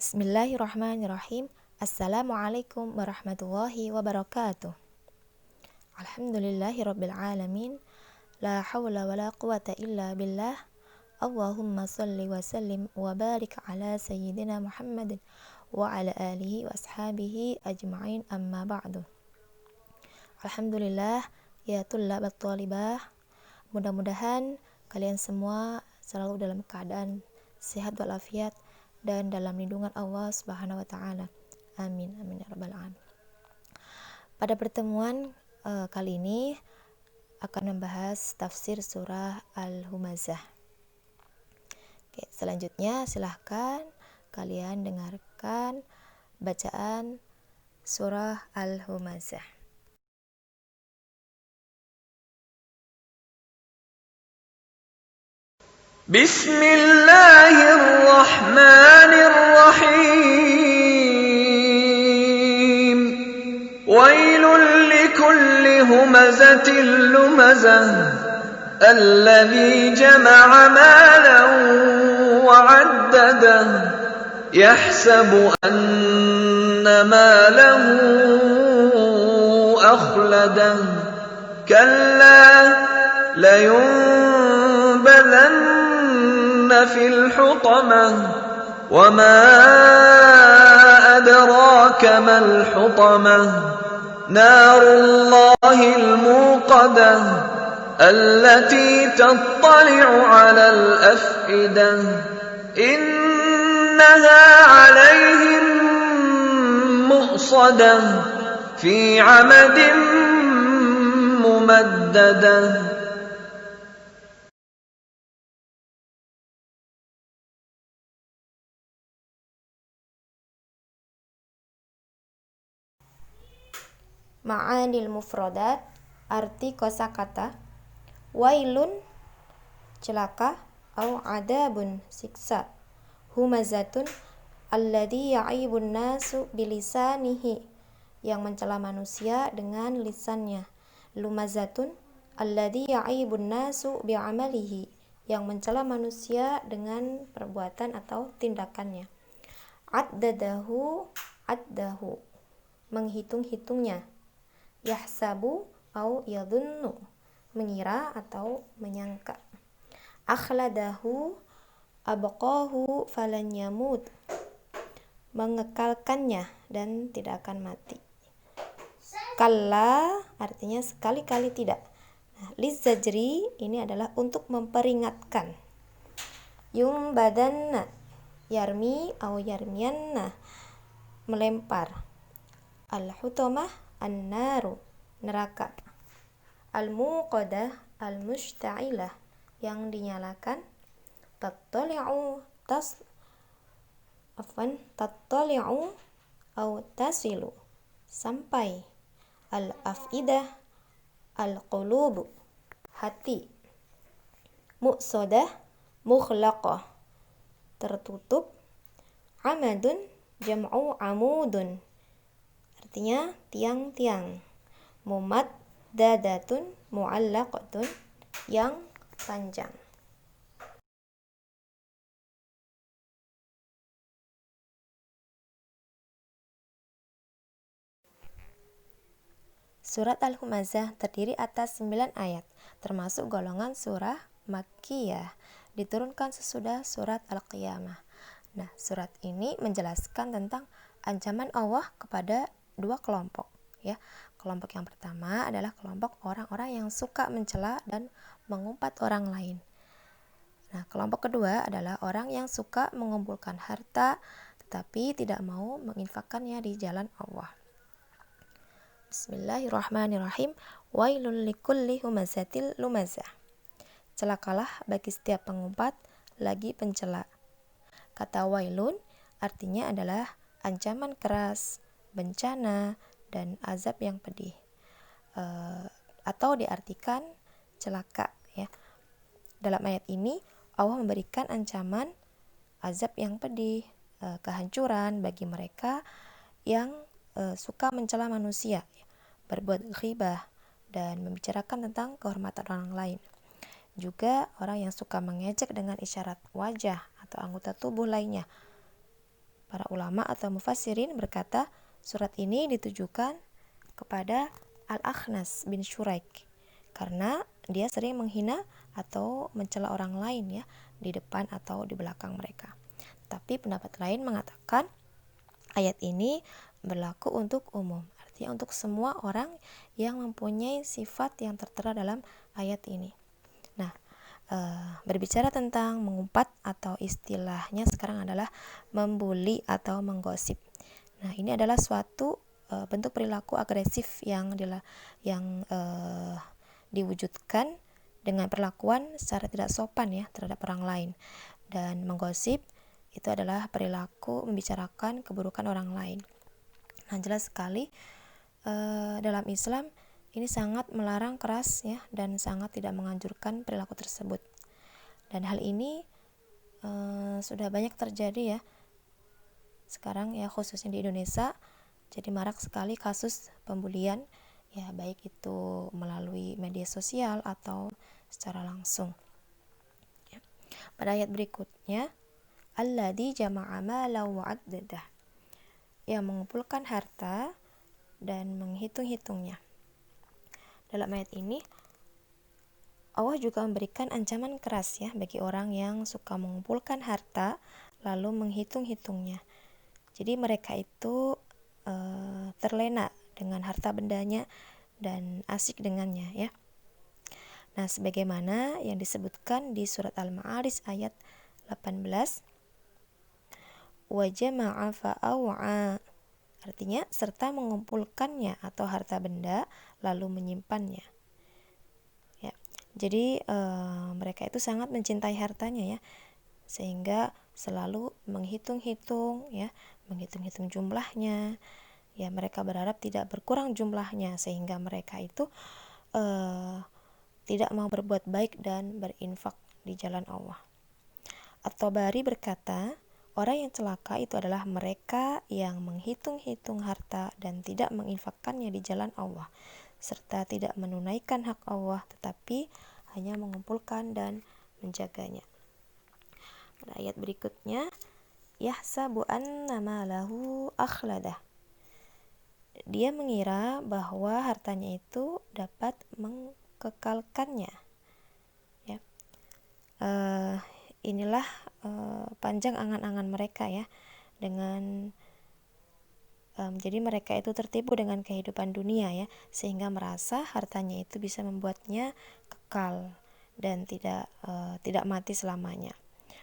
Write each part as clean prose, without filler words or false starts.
Bismillahirrahmanirrahim. Assalamualaikum warahmatullahi wabarakatuh. Alhamdulillahirabbil alamin. La haula wala quwata illa billah. Allahumma salli wa sallim wa barik ala sayyidina Muhammadin wa ala alihi wa ashabihi ajma'in, amma ba'du. Alhamdulillah ya tullabat talibah. Mudah-mudahan kalian semua selalu dalam keadaan sehat walafiat dan dalam lindungan Allah Subhanahu wa taala. Amin amin ya rabbal alamin. Pada pertemuan kali ini akan membahas tafsir surah Al-Humazah. Oke, selanjutnya silahkan kalian dengarkan bacaan surah Al-Humazah. Bismillahirrahmanirrahim. Wailul likulli humazatil lumazah alladzi jama'a malan wa 'addadah yahsabu anna malahu akhladah kalla layunbadanna في الحطمة وما أدراك ما الحطمة نار الله الموقدة التي تطلع على الأفئدة إنها عليهم مؤصدة في عمد ممددة. Ma'anil mufradat, arti kosakata. Wailun, celaka, au adabun, siksa. Humazatun, alladhi ya'ibun nasu bilisanihi, yang mencela manusia dengan lisannya. Lumazatun, alladhi ya'ibun nasu bi'amalihi, yang mencela manusia dengan perbuatan atau tindakannya. Addahu, menghitung-hitungnya. Yahsabu au yadhunnu, mengira atau menyangka. Akhladahu abqahu falan yamut, mengekalkannya dan tidak akan mati. Kalla artinya sekali-kali tidak. Lizzajri ini adalah untuk memperingatkan. Yumbadanna, yarmi au yarmiyanna, melempar. Al-hutamah, an-naru, neraka. Al-muqadah, al-mushta'ilah, yang dinyalakan. Tattali'u au tasilu, sampai. Al-afidah, al-qulubu, hati. Muqsadah, mughlaqah, tertutup. Amadun, jam'u amudun, artinya tiang-tiang. Mumaddadatun, mu'allaqatun, yang panjang. Surat Al-Humazah terdiri atas 9 ayat, termasuk golongan surah Makkiyah, diturunkan sesudah surat Al-Qiyamah. Nah, surat ini menjelaskan tentang ancaman Allah kepada dua kelompok, ya. Kelompok yang pertama adalah kelompok orang-orang yang suka mencela dan mengumpat orang lain. Nah, kelompok kedua adalah orang yang suka mengumpulkan harta tetapi tidak mau menginfakkannya di jalan Allah. Bismillahirrahmanirrahim. Wailul likulli humazatil lumazah. Celakalah bagi setiap pengumpat lagi pencela. Kata wailun artinya adalah ancaman keras, bencana, dan azab yang pedih, atau diartikan celaka, ya. Dalam ayat ini Allah memberikan ancaman azab yang pedih, kehancuran bagi mereka yang suka mencela manusia, berbuat ghibah, dan membicarakan tentang kehormatan orang lain. Juga orang yang suka mengejek dengan isyarat wajah atau anggota tubuh lainnya, Para ulama atau mufassirin berkata surat ini ditujukan kepada Al-Akhnas bin Syuraik karena dia sering menghina atau mencela orang lain ya di depan atau di belakang mereka. Tapi pendapat lain mengatakan ayat ini berlaku untuk umum, artinya untuk semua orang yang mempunyai sifat yang tertera dalam ayat ini. Nah, berbicara tentang mengumpat atau istilahnya sekarang adalah membuli atau menggosip. Nah, ini adalah suatu bentuk perilaku agresif yang diwujudkan dengan perlakuan secara tidak sopan ya terhadap orang lain. Dan menggosip itu adalah perilaku membicarakan keburukan orang lain. Nah, jelas sekali dalam Islam ini sangat melarang keras ya dan sangat tidak menganjurkan perilaku tersebut. Dan hal ini sudah banyak terjadi ya sekarang ya, khususnya di Indonesia. Jadi marak sekali kasus pembulian ya, baik itu melalui media sosial atau secara langsung ya. Pada ayat berikutnya, alladzi jama'a malan wa 'addadah, yang mengumpulkan harta dan menghitung-hitungnya. Dalam ayat ini Allah juga memberikan ancaman keras ya bagi orang yang suka mengumpulkan harta lalu menghitung-hitungnya. Jadi mereka itu terlena dengan harta bendanya dan asik dengannya ya. Nah, sebagaimana yang disebutkan di surat Al-Ma'arij ayat 18, wa jama'a fa'aw'a, artinya serta mengumpulkannya atau harta benda lalu menyimpannya ya. Jadi mereka itu sangat mencintai hartanya ya, sehingga selalu menghitung-hitung ya, menghitung-hitung jumlahnya ya. Mereka berharap tidak berkurang jumlahnya sehingga mereka itu tidak mau berbuat baik dan berinfak di jalan Allah. At-Tabari berkata, orang yang celaka itu adalah mereka yang menghitung-hitung harta dan tidak menginfakkannya di jalan Allah, serta tidak menunaikan hak Allah tetapi hanya mengumpulkan dan menjaganya. Pada ayat berikutnya, yahsabu anna malahu akhladah, dia mengira bahwa hartanya itu dapat mengkekalkannya ya. Inilah panjang angan-angan mereka ya, dengan jadi mereka itu tertipu dengan kehidupan dunia ya, sehingga merasa hartanya itu bisa membuatnya kekal dan tidak mati selamanya.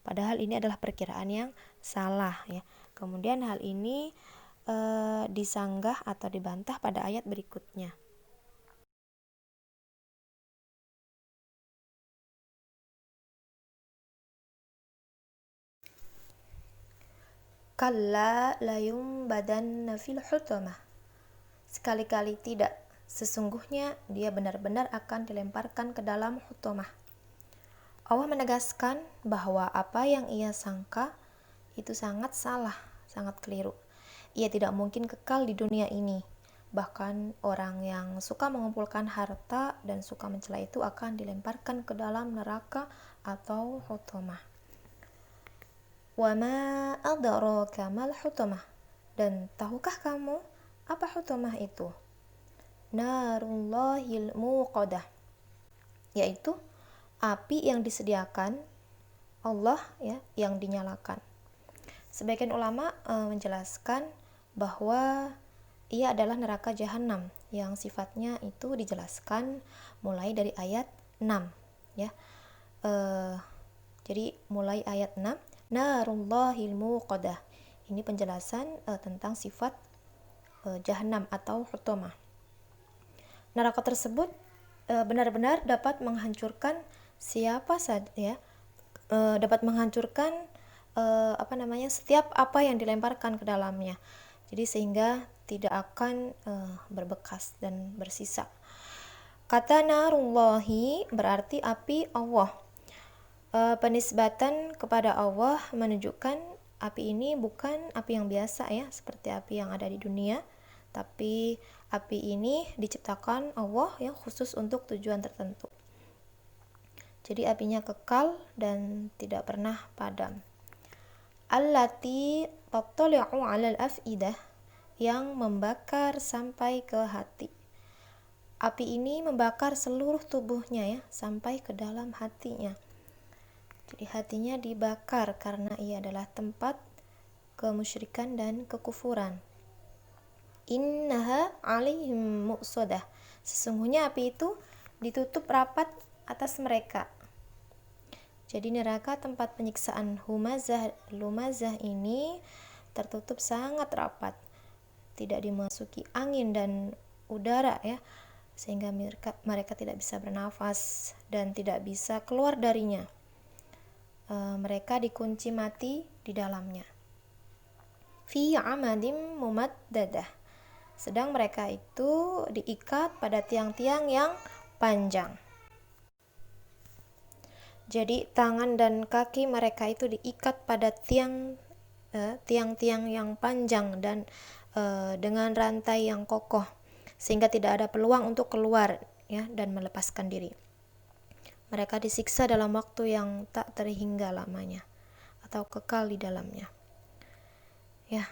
Padahal ini adalah perkiraan yang salah ya. Kemudian hal ini disanggah atau dibantah pada ayat berikutnya. Kalla layumbadanna fil hutamah, sekali-kali tidak, sesungguhnya dia benar-benar akan dilemparkan ke dalam hutamah. Allah menegaskan bahwa apa yang ia sangka itu sangat salah, sangat keliru. Ia tidak mungkin kekal di dunia ini. Bahkan orang yang suka mengumpulkan harta dan suka mencela itu akan dilemparkan ke dalam neraka atau hutamah. Wa ma adraka mal hutamah, dan tahukah kamu apa hutamah itu? Narullahil muqadah, yaitu api yang disediakan Allah ya, yang dinyalakan. Sebagian ulama menjelaskan bahwa ia adalah neraka jahanam yang sifatnya itu dijelaskan mulai dari ayat 6 ya. Jadi mulai ayat 6, narullahil muqadah, ini penjelasan tentang sifat jahanam atau hutamah. Neraka tersebut benar-benar dapat menghancurkan siapa saja ya, dapat menghancurkan setiap apa yang dilemparkan ke dalamnya. Jadi sehingga tidak akan berbekas dan bersisa. Kata narullahi berarti api Allah. Penisbatan kepada Allah menunjukkan api ini bukan api yang biasa ya, seperti api yang ada di dunia, tapi api ini diciptakan Allah yang khusus untuk tujuan tertentu. Jadi apinya kekal dan tidak pernah padam. Allati tattali'u 'alal af'idah, yang membakar sampai ke hati. Api ini membakar seluruh tubuhnya ya, sampai ke dalam hatinya. Jadi hatinya dibakar karena ia adalah tempat kemusyrikan dan kekufuran. Innaha 'alaihim mu'sadah. Sesungguhnya api itu ditutup rapat atas mereka. Jadi neraka tempat penyiksaan lumazah ini tertutup sangat rapat, tidak dimasuki angin dan udara ya, sehingga mereka tidak bisa bernafas dan tidak bisa keluar darinya. Mereka dikunci mati di dalamnya. Fi amadim mumaddadah. Sedang mereka itu diikat pada tiang-tiang yang panjang. Jadi tangan dan kaki mereka itu diikat pada tiang-tiang yang panjang dan dengan rantai yang kokoh, sehingga tidak ada peluang untuk keluar ya dan melepaskan diri. Mereka disiksa dalam waktu yang tak terhingga lamanya atau kekal di dalamnya. Ya,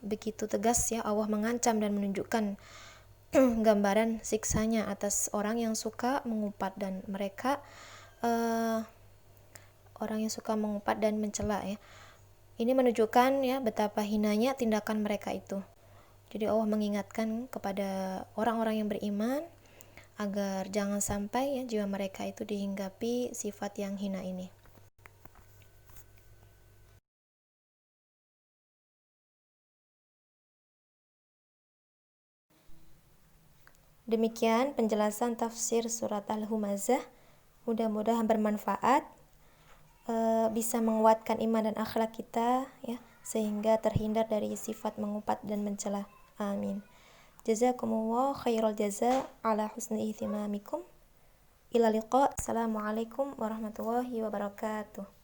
begitu tegas ya Allah mengancam dan menunjukkan gambaran siksanya atas orang yang suka mengumpat dan mereka orang yang suka mengumpat dan mencela ya. Ini menunjukkan ya betapa hinanya tindakan mereka itu. Jadi Allah mengingatkan kepada orang-orang yang beriman agar jangan sampai ya jiwa mereka itu dihinggapi sifat yang hina ini. Demikian penjelasan tafsir surat Al-Humazah. Mudah-mudahan bermanfaat, bisa menguatkan iman dan akhlak kita ya, sehingga terhindar dari sifat mengumpat dan mencela. Amin. Jazakumullah khairal jaza ala husni ihtimamikum. Ila liqa. Assalamualaikum warahmatullahi wabarakatuh.